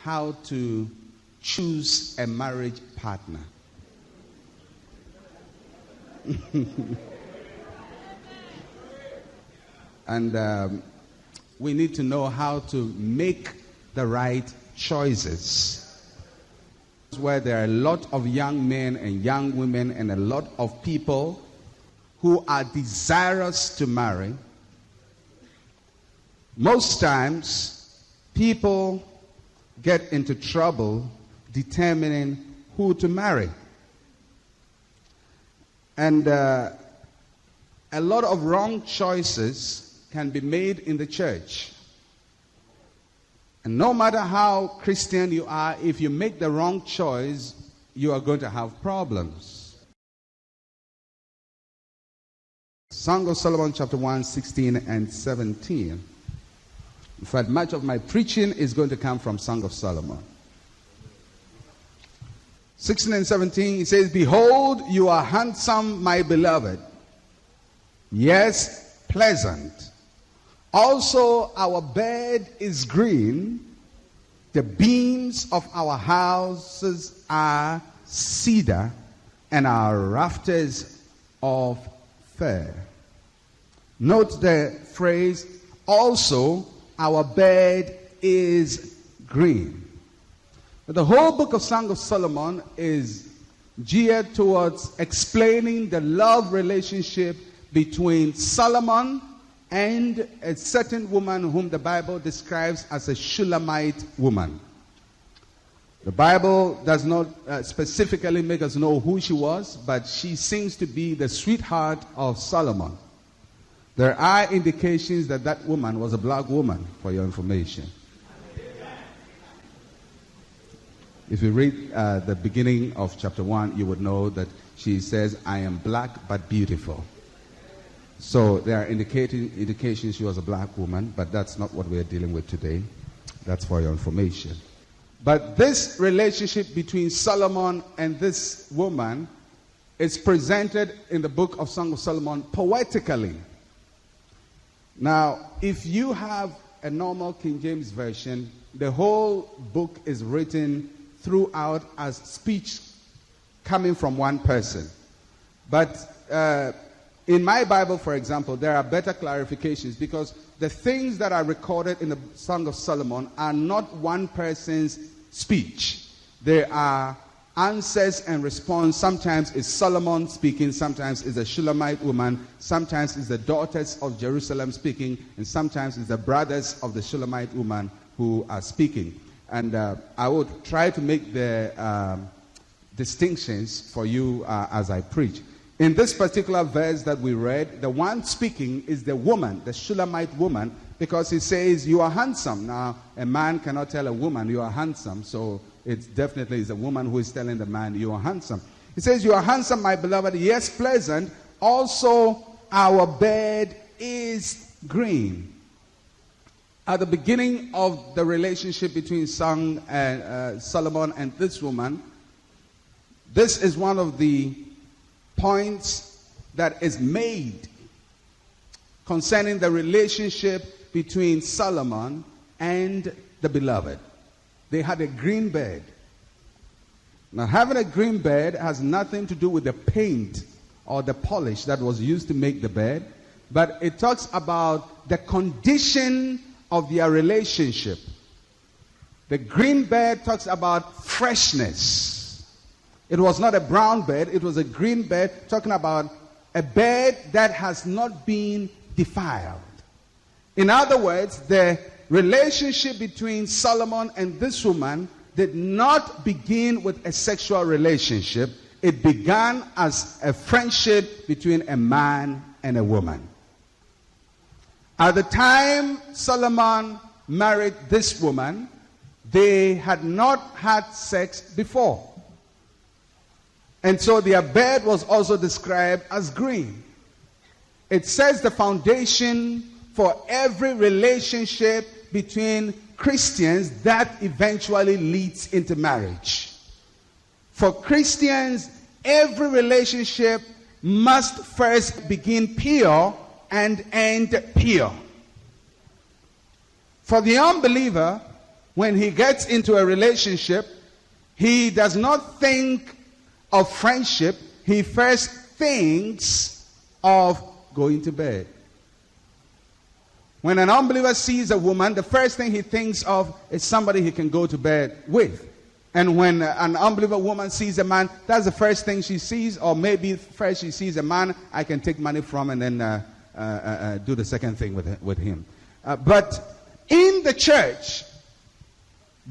how to choose a marriage partner. And we need to know how to make the right choices. Where there are a lot of young men and young women and a lot of people who are desirous to marry. Most times, people get into trouble determining who to marry. And a lot of wrong choices can be made in the church. And no matter how Christian you are, if you make the wrong choice, you are going to have problems. Song of Solomon chapter 1, 16 and 17. In fact, much of my preaching is going to come from Song of Solomon. 16 and 17, it says, "Behold, you are handsome, my beloved. Yes, pleasant. Also, our bed is green. The beams of our houses are cedar, and our rafters of fir." Note the phrase, "Also, our bed is green." The whole book of Song of Solomon is geared towards explaining the love relationship between Solomon and a certain woman whom the Bible describes as a Shulamite woman. The Bible does not specifically make us know who she was, but she seems to be the sweetheart of Solomon. There are indications that that woman was a black woman, for your information. If you read the beginning of chapter 1, you would know that she says, "I am black but beautiful." So there are indications she was a black woman, but that's not what we are dealing with today. That's for your information. But this relationship between Solomon and this woman is presented in the book of Song of Solomon poetically. Now, if you have a normal King James version, the whole book is written throughout as speech coming from one person. But in my Bible, for example, there are better clarifications because the things that are recorded in the Song of Solomon are not one person's speech. There are answers and response. Sometimes it's Solomon speaking, sometimes it's a Shulamite woman, sometimes it's the daughters of Jerusalem speaking, and sometimes it's the brothers of the Shulamite woman who are speaking. And I would try to make the distinctions for you as I preach. In this particular verse that we read, the one speaking is the woman, the Shulamite woman, because he says, "You are handsome." Now, a man cannot tell a woman, "You are handsome." So it definitely is a woman who is telling the man, "You are handsome." He says, "You are handsome, my beloved. Yes, pleasant. Also, our bed is green." At the beginning of the relationship between Solomon and this woman, this is one of the points that is made concerning the relationship between Solomon and the beloved. They had a green bed. Now, having a green bed has nothing to do with the paint or the polish that was used to make the bed, but it talks about the condition of their relationship. The green bed talks about freshness. It was not a brown bed, it was a green bed, talking about a bed that has not been defiled. In other words, the relationship between Solomon and this woman did not begin with a sexual relationship. It began as a friendship between a man and a woman. At the time Solomon married this woman, they had not had sex before. And so their bed was also described as green. It says the foundation for every relationship between Christians that eventually leads into marriage. For Christians, every relationship must first begin pure and end pure. For the unbeliever, when he gets into a relationship, he does not think of friendship. He first thinks of going to bed. When an unbeliever sees a woman, the first thing he thinks of is somebody he can go to bed with. And when an unbeliever woman sees a man, that's the first thing she sees. Or maybe first she sees a man I can take money from and then do the second thing with him. But in the church,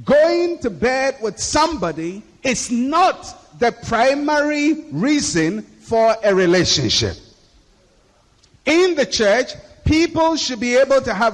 going to bed with somebody is not the primary reason for a relationship. In the church, people should be able to have